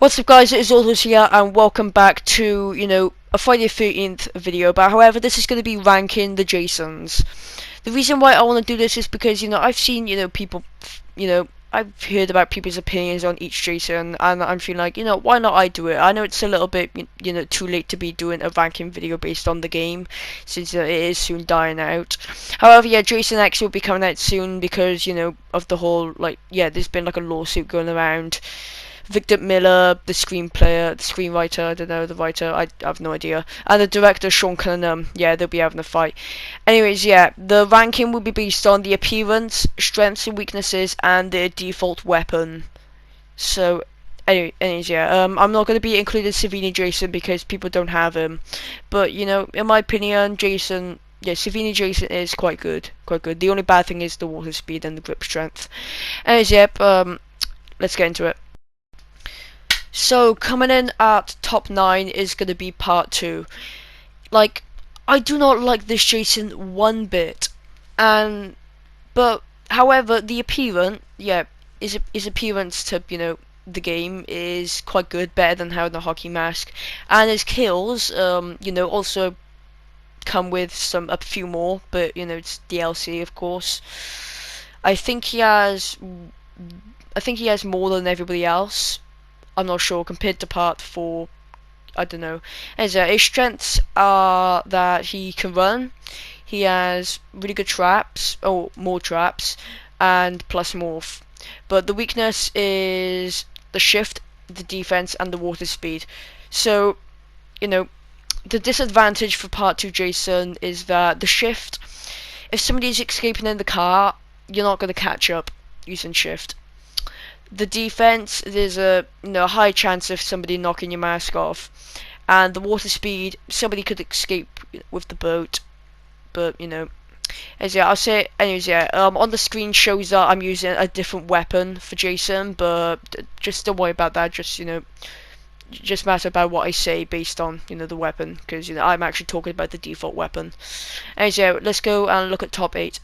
What's up guys, it is Autos here and welcome back to, a Friday the 13th video, but however this is going to be ranking the Jasons. The reason why I want to do this is because, I've seen, people, I've heard about people's opinions on each Jason and I'm feeling like, why not I do it? I know it's a little bit, too late to be doing a ranking video based on the game since it is soon dying out. However, yeah, Jason X will be coming out soon because, of the whole, there's been like a lawsuit going around. Victor Miller, the screenwriter, I don't know, the writer, I have no idea, and the director, Sean Cunningham, yeah, they'll be having a fight. Anyways, yeah, the ranking will be based on the appearance, strengths and weaknesses, and their default weapon. So, anyways, yeah, I'm not going to be including Savini Jason because people don't have him, but, in my opinion, Jason, yeah, Savini Jason is quite good, The only bad thing is the water speed and the grip strength. Anyways, yep, let's get into it. So, coming in at top 9 is going to be part 2. Like, I do not like this Jason one bit. But, however, the appearance, yeah, his appearance to, the game is quite good, better than having the hockey mask. And his kills, also come with a few more, but, it's DLC, of course. I think he has more than everybody else. I'm not sure, compared to part 4, I don't know. His strengths are that he can run, he has really good traps, or more traps, and plus morph. But the weakness is the shift, the defense, and the water speed. So, the disadvantage for part 2 Jason is that the shift, if somebody's escaping in the car, you're not going to catch up using shift. The defense, there's a high chance of somebody knocking your mask off, and the water speed, somebody could escape with the boat, but as yeah, I'll say anyways. Yeah, on the screen shows that I'm using a different weapon for Jason, but just don't worry about that. Just matter about what I say based on the weapon, because I'm actually talking about the default weapon. Anyways, yeah, let's go and look at top 8.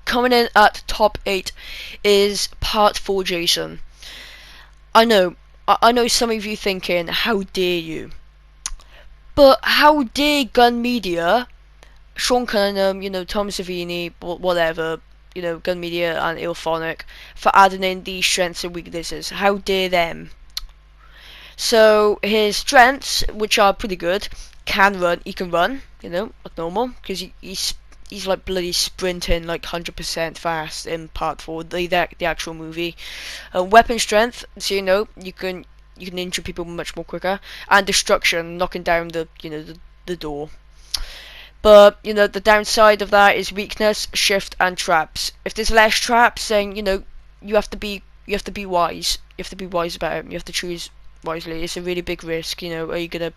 Coming in at top 8 is part 4 Jason. I know some of you thinking, how dare you? But how dare Gun Media, Sean Cunningham, Tom Savini, whatever, Gun Media and Ilphonic, for adding in these strengths and weaknesses? How dare them? So his strengths, which are pretty good, he can run, like normal, because he's like bloody sprinting like 100% fast in part 4, the actual movie. Weapon strength, so you can injure people much more quicker, and destruction, knocking down the door. But the downside of that is weakness, shift, and traps. If there's less traps, then you have to be wise. You have to be wise about it. You have to choose wisely. It's a really big risk. Are you gonna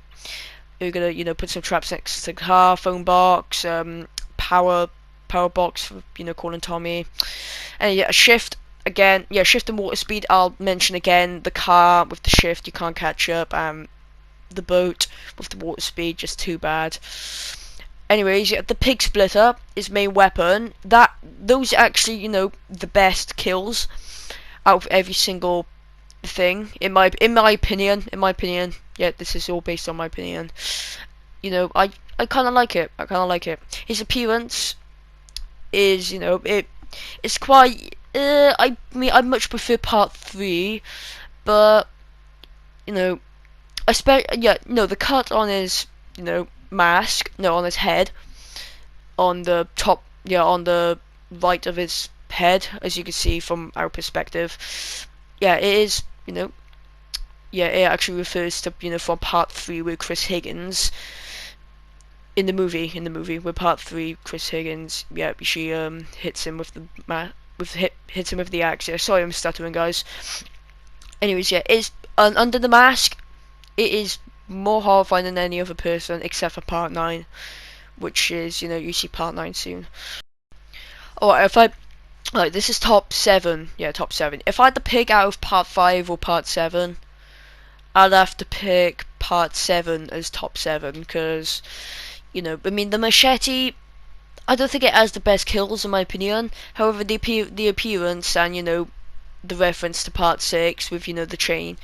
put some traps next to the car, phone box, power box for calling Tommy, and yeah, shift again. Yeah, shift and water speed. I'll mention again. The car with the shift, you can't catch up. The boat with the water speed, just too bad. Anyways, yeah, the pig splitter is main weapon. Those are actually the best kills out of every single thing in my opinion. Yeah, this is all based on my opinion. I kind of like it. His appearance is, it's quite. I mean, I much prefer part 3, but the cut on his, mask, on his head, on the top, on the right of his head, as you can see from our perspective. Yeah, it is, yeah, it actually refers to, from part 3 with Chris Higgins. In the movie, with part 3, Chris Higgins, yeah, she hits him with the hits him with the axe. Yeah, sorry, I'm stuttering, guys. Anyways, yeah, it's under the mask. It is more horrifying than any other person, except for part 9, which is you see part 9 soon. Alright, this is top 7. Yeah, top 7. If I had to pick out of part 5 or part 7, I'd have to pick part 7 as top 7, because I mean, the machete, I don't think it has the best kills in my opinion. However, the appearance and the reference to part 6 with, you know, the chain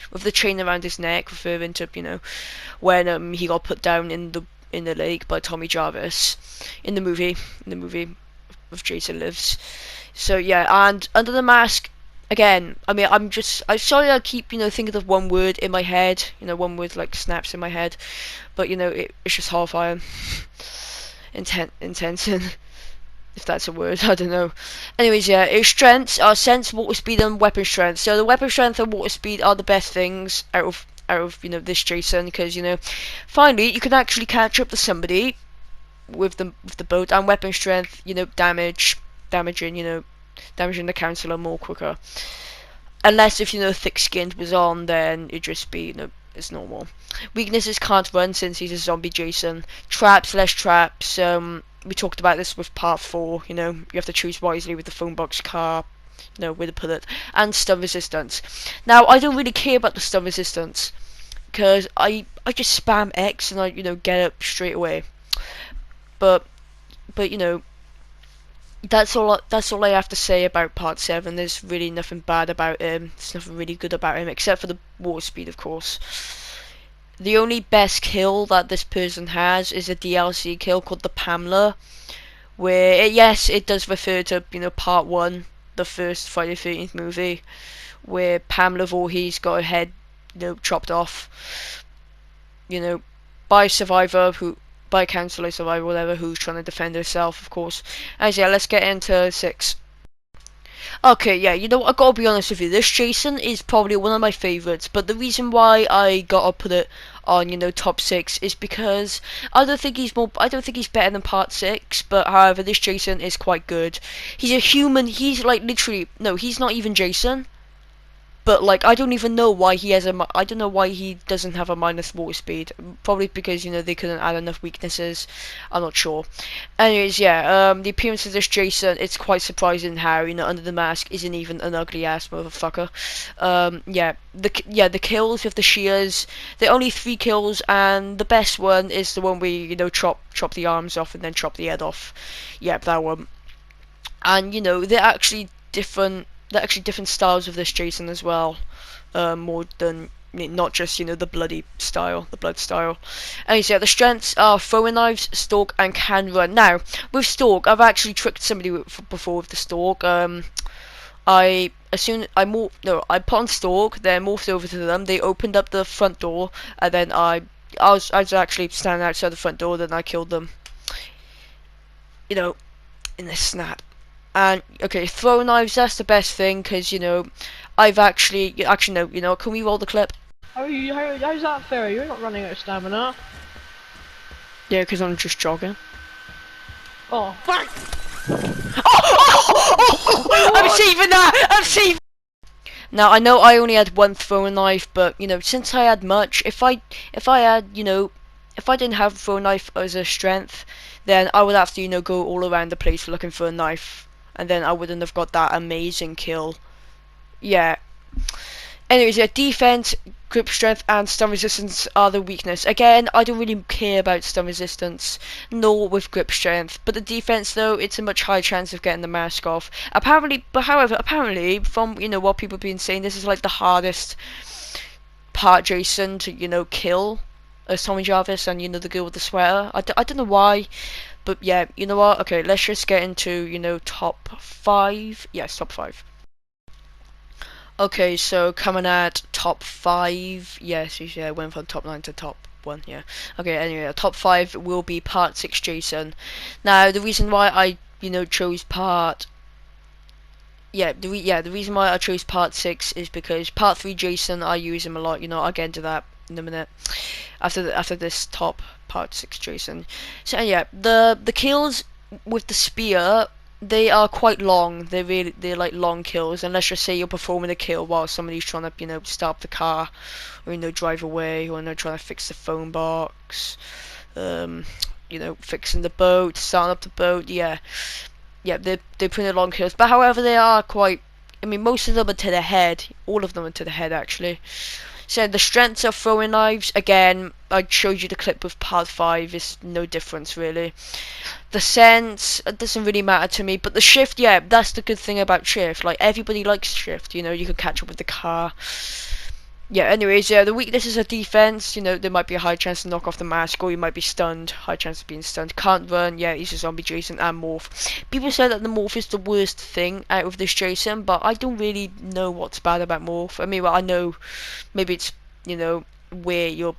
around his neck, referring to, you know, when he got put down in the lake by Tommy Jarvis in the movie of Jason Lives. So yeah, and Under the Mask, again, I mean, I'm sorry I keep, you know, thinking of one word in my head, you know, one word like snaps in my head, but you know, it's just horrifying. Intense, if that's a word, I don't know. Anyways, yeah, its strengths are sense, water speed, and weapon strength. So the weapon strength and water speed are the best things out of you know, this Jason, because, you know, finally you can actually catch up to somebody with the boat, and weapon strength, you know, damaging the counselor more quicker. Unless if, you know, thick skinned was on, then it'd just be, you know, it's normal. Weaknesses: can't run since he's a zombie Jason. Traps, less traps. We talked about this with part 4. You know, you have to choose wisely with the phone box car. You know, where to put it. And stun resistance. Now, I don't really care about the stun resistance, because I just spam X and I, you know, get up straight away. But you know, that's all I have to say about part 7. There's really nothing bad about him. There's nothing really good about him, except for the water speed, of course. The only best kill that this person has is a DLC kill called the Pamela, where yes, it does refer to, you know, part 1, the first Friday the 13th movie, where Pamela Voorhees got her head, you know, chopped off, you know, by a counselor survivor, whatever, who's trying to defend herself, of course. And yeah, let's get into 6. Okay, yeah, you know, I gotta be honest with you, this Jason is probably one of my favourites, but the reason why I gotta put it on, you know, top 6 is because I don't think he's better than part 6, but however, this Jason is quite good. He's a human, he's like literally, no, he's not even Jason. But like, I don't even know why he I don't know why he doesn't have a minus water speed. Probably because, you know, they couldn't add enough weaknesses. I'm not sure. Anyways, yeah, the appearance of this Jason, it's quite surprising how, you know, Under the Mask isn't even an ugly ass motherfucker. Yeah, the kills with the shears, there are only 3 kills, and the best one is the one where, you know, chop the arms off and then chop the head off. Yeah, that one. And, you know, they're actually different styles of this Jason as well, more than, not just, you know, the blood style. And yeah, the strengths are throwing knives, stalk, and can run. Now, with stalk, I've actually tricked somebody before with the stalk. I put on stalk, then morphed over to them. They opened up the front door, and then I was actually standing outside the front door. Then I killed them. You know, in a snap. And okay, throw knives, that's the best thing, because, you know, I've actually no, you know, can we roll the clip? How's that fair? You're not running out of stamina. Yeah, because I'm just jogging. Oh, fuck! I'm saving that! I'm saving. Now, I know I only had one throwing knife, but, you know, since I had much, if I had, you know, if I didn't have a throwing knife as a strength, then I would have to, you know, go all around the place looking for a knife. And then I wouldn't have got that amazing kill. Yeah. Anyways, yeah, defense, grip strength, and stun resistance are the weakness. Again, I don't really care about stun resistance, nor with grip strength. But the defense, though, it's a much higher chance of getting the mask off. However, from, you know, what people have been saying, this is like the hardest part Jason to, you know, kill, as Tommy Jarvis and, you know, the girl with the sweater. I don't know why. But yeah, you know what? Okay, let's just get into, you know, top 5. Yes, top 5. Okay, so coming at top 5. Yes, yeah, went from top 9 to top 1. Yeah. Okay. Anyway, top 5 will be part 6 Jason. Now, the reason why I, you know, chose part. Yeah, the reason why I chose part 6 is because part 3 Jason, I use him a lot. You know, I'll get into that in a minute. After this top part 6 Jason. So yeah, the kills with the spear, they are quite long. They're like long kills. And let's just say you're performing a kill while somebody's trying to, you know, stop the car, or, you know, drive away, or, you know, trying to fix the phone box, you know, fixing the boat, starting up the boat. Yeah, they're pretty long kills. But however, they are quite. I mean, most of them are to the head. All of them are to the head, actually. So the strengths of throwing knives, again, I showed you the clip with part 5, is no difference really. The sense, it doesn't really matter to me, but the shift, yeah, that's the good thing about shift. Like, everybody likes shift, you know, you can catch up with the car. Yeah, anyways, yeah, the weaknesses are defense, you know, there might be a high chance to knock off the mask, or you might be stunned, high chance of being stunned. Can't run, yeah, he's a zombie Jason, and morph. People say that the morph is the worst thing out of this Jason, but I don't really know what's bad about morph. I mean, well, I know, maybe it's, you know, where you're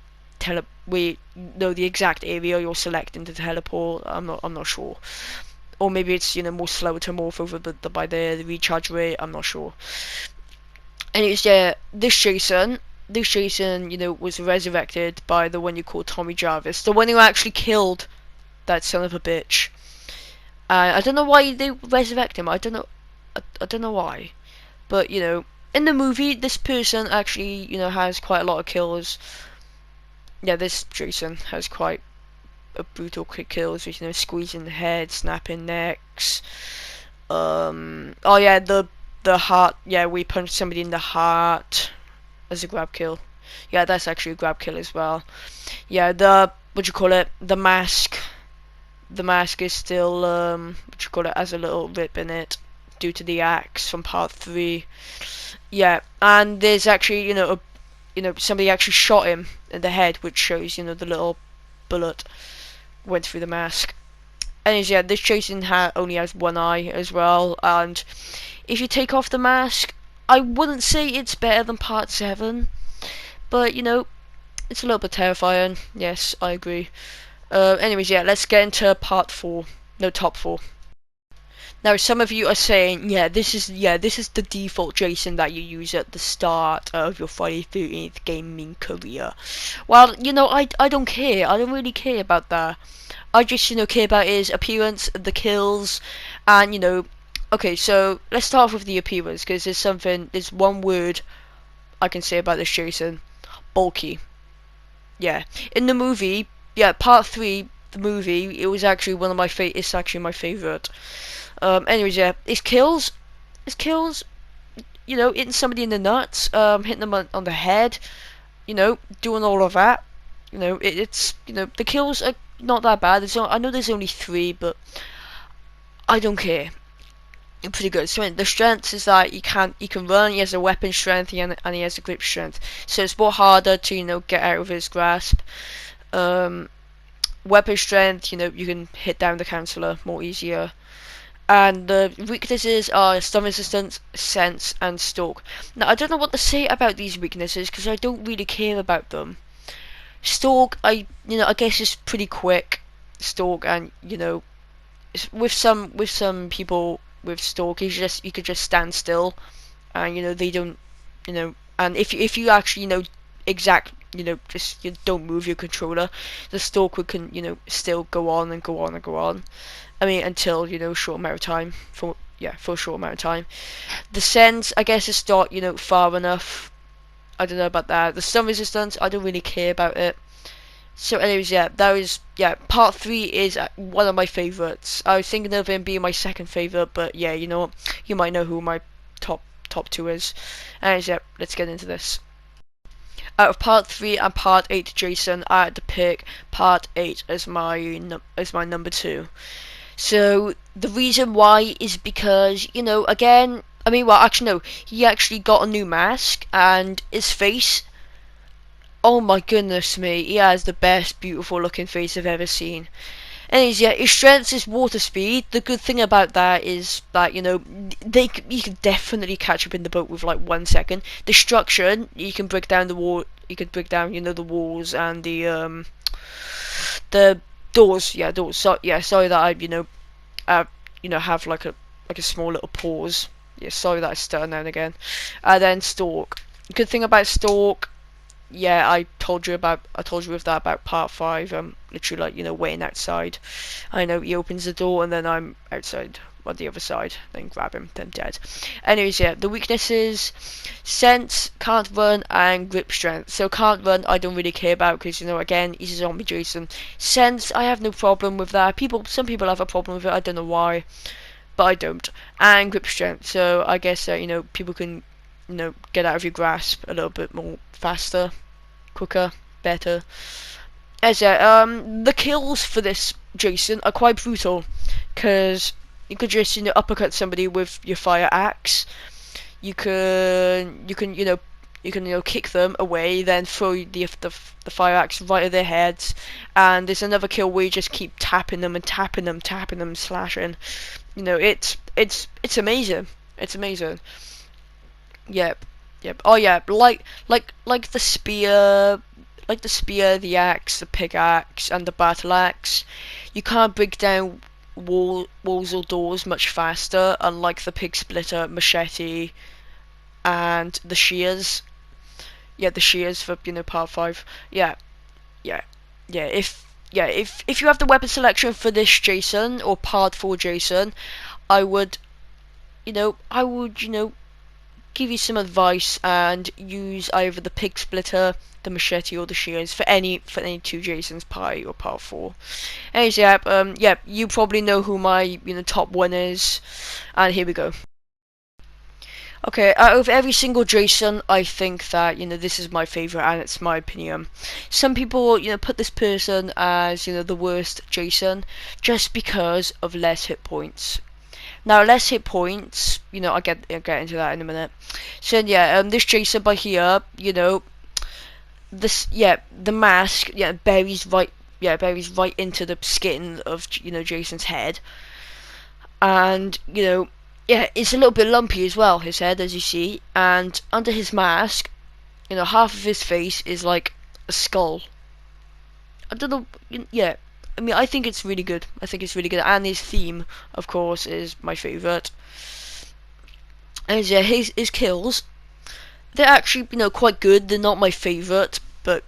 where you know the exact area you're selecting to teleport. I'm not sure. Or maybe it's, you know, more slower to morph over by the recharge rate. I'm not sure. And it's, yeah, this Jason, you know, was resurrected by the one you call Tommy Jarvis, the one who actually killed that son of a bitch. I don't know why they resurrect him. I don't know. I don't know why. But, you know, in the movie, this person actually, you know, has quite a lot of kills. Yeah, this Jason has quite a brutal quick kills with, you know, squeezing the head, snapping necks. Oh yeah, the heart. Yeah, we punched somebody in the heart as a grab kill. Yeah, that's actually a grab kill as well. Yeah, the what you call it? The mask. The mask is still what you call it, has a little rip in it due to the axe from part 3. Yeah, and there's actually, you know, somebody actually shot him in the head, which shows, you know, the little bullet went through the mask. And yeah, this Jason only has one eye as well, and if you take off the mask, I wouldn't say it's better than part 7, but, you know, it's a little bit terrifying. Yes, I agree. Anyways, yeah, let's get into part 4. No, top 4. Now, some of you are saying, yeah, this is the default Jason that you use at the start of your Friday 13th gaming career. Well, you know, I don't care. I don't really care about that. I just, you know, care about his appearance, the kills, and, you know, okay, so let's start off with the appearance, because there's one word I can say about this Jason: bulky. Yeah, in the movie, yeah, part 3, the movie, it was actually it's actually my favorite. Anyways, yeah, his kills, you know, hitting somebody in the nuts, hitting them on the head, you know, doing all of that. You know, it's, you know, the kills are not that bad. I know there's only 3, but I don't care. You're pretty good. So the strength is that he can run. He has a weapon strength, and he has a grip strength. So it's more harder to, you know, get out of his grasp. Weapon strength, you know, you can hit down the counselor more easier. And the weaknesses are stun resistance, sense, and stalk. Now, I don't know what to say about these weaknesses because I don't really care about them. Stalk, I guess is pretty quick. Stalk, and, you know, with some people with stalk, you could just stand still, and, you know, they don't, you know, and if you actually, you know, just you don't move your controller, the stalk can, you know, still go on and go on and go on. I mean, until, you know, a short amount of time. For a short amount of time. The sense, I guess, is not, you know, far enough. I don't know about that. The stun resistance, I don't really care about it. So, anyways, yeah, part 3 is one of my favorites. I was thinking of him being my second favorite, but yeah, you know what? You might know who my top 2 is. Anyways, yeah, let's get into this. Out of part 3 and part 8 Jason, I had to pick part 8 as my number 2. So the reason why is because, you know, again, I mean, well, actually no, he actually got a new mask, and his face, oh my goodness me, he has the best beautiful looking face I've ever seen. Anyways, yeah, his strength is water speed. The good thing about that is that, you know, you can definitely catch up in the boat with like 1 second. Destruction, you can break down the wall, you can break down, you know, the walls and the doors. Yeah, doors. So yeah, sorry that I, you know, have like a small little pause. Yeah, sorry that I stutter now and again. Then stalk. Good thing about stalk, yeah, I told you with that about part 5. I'm literally, like, you know, waiting outside. I know he opens the door and then I'm outside on the other side, then grab him, then dead. Anyways, yeah, the weaknesses: sense, can't run, and grip strength. So can't run, I don't really care about because, you know, again, he's a zombie Jason. Sense, I have no problem with that. Some people have a problem with it. I don't know why, but I don't. And grip strength. So I guess you know, people can get out of your grasp a little bit more faster, quicker, better. As the kills for this Jason are quite brutal, because you could just uppercut somebody with your fire axe. You can kick them away, then throw the fire axe right at their heads. And there's another kill where you just keep tapping them and tapping them, tapping them, slashing. It's amazing. It's amazing. Yep, yep. Oh yeah, like the spear, the axe, the pickaxe, and the battle axe. You can't break down walls or doors much faster, unlike the pig splitter, machete, and the shears. Yeah, the shears for part 5. Yeah, yeah, yeah. If you have the weapon selection for this Jason or part 4 Jason, I would give you some advice and use either the pig splitter, the machete, or the shears for any 2 Jasons, part 8 or part 4. Anyways, you probably know who my top one is, and here we go. Okay, out of every single Jason, I think that, this is my favourite, and it's my opinion. Some people, put this person as, the worst Jason, just because of less hit points. Now, less hit points, I'll get into that in a minute. So, this Jason by here, the mask, buries right into the skin of, Jason's head. And, it's a little bit lumpy as well, his head, as you see. And under his mask, half of his face is like a skull. I don't know, I mean, I think it's really good. And his theme, of course, is my favourite. And his kills, they're actually, quite good. They're not my favourite, but,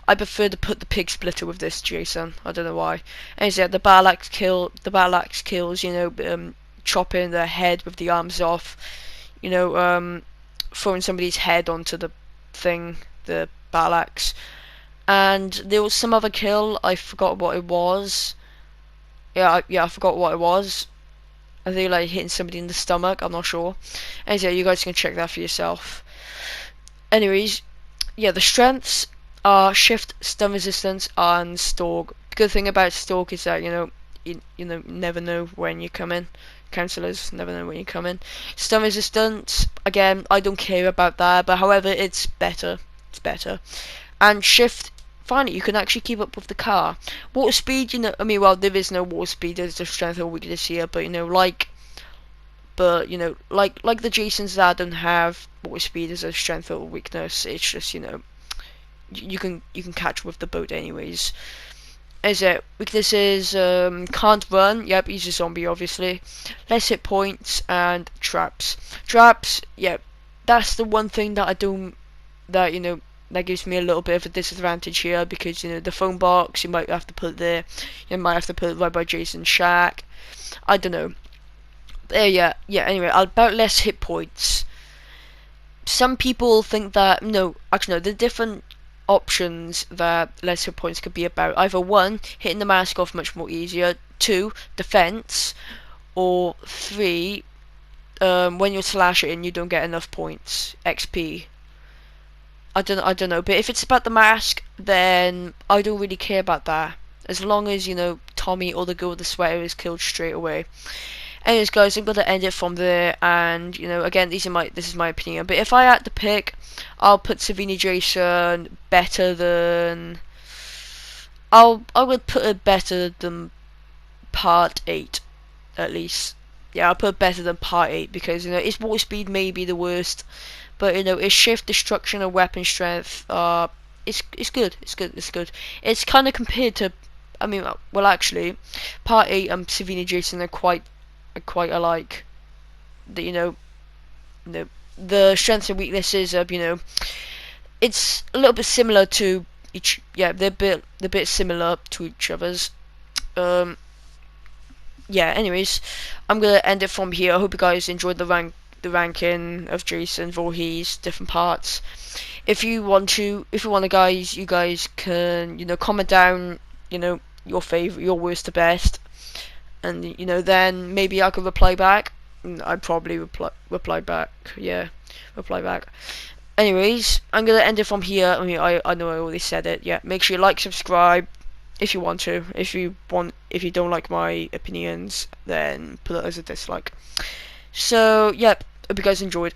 I prefer to put the pig splitter with this Jason. I don't know why. And the battle axe kills, chopping their head with the arms off, throwing somebody's head onto the thing, the battle axe. And there was some other kill, I forgot what it was. I forgot what it was. I think like hitting somebody in the stomach, I'm not sure. And you guys can check that for yourself. Anyways, the strengths are shift, stun resistance, and stalk. The good thing about stalk is that you never know when you're coming. Counselors never know when you're coming. Stun resistance, again, I don't care about that, but however, it's better. And shift, finally, you can actually keep up with the car. Water speed, there is no water speed, there's the strength or weakness here, but like the Jasons that don't have water speed as a strength or weakness, it's just, you can catch with the boat anyways. Is it weaknesses? Can't run. Yep, he's a zombie, obviously. Less hit points and traps. Yep, that's the one thing that I don't. That gives me a little bit of a disadvantage here, because the phone box you might have to put there. You might have to put it right by Jason's shack. I don't know. Yeah. Anyway, about less hit points. Some people think that actually no. The different options that less hit points could be about. Either 1, hitting the mask off much more easier. 2, defense. Or 3, when you're slashing, you don't get enough points, XP. I don't know. But if it's about the mask, then I don't really care about that. As long as Tommy or the girl with the sweater is killed straight away. Anyways, guys, I'm gonna end it from there. And again, this is my opinion. But if I had to pick, I'll put Savini Jason better than. I would put it better than part 8, at least. Yeah, I'll put it better than part 8 because its water speed may be the worst, but its shift, destruction, and weapon strength. It's good. It's kind of compared to. Actually, part 8 and Savini Jason are quite alike. The strengths and weaknesses of it's a little bit similar to each. Yeah, they're a bit similar to each other's. Anyways, I'm gonna end it from here. I hope you guys enjoyed the ranking of Jason Voorhees different parts. If you want to, guys, you guys can comment down your favorite, your worst to best, and then maybe I could reply back. I'd probably reply back. Yeah, reply back. Anyways, I'm gonna end it from here. I mean, I know I already said it. Yeah, make sure you like, subscribe if you want to. If you don't like my opinions, then put it as a dislike. So, yep. Hope you guys enjoyed.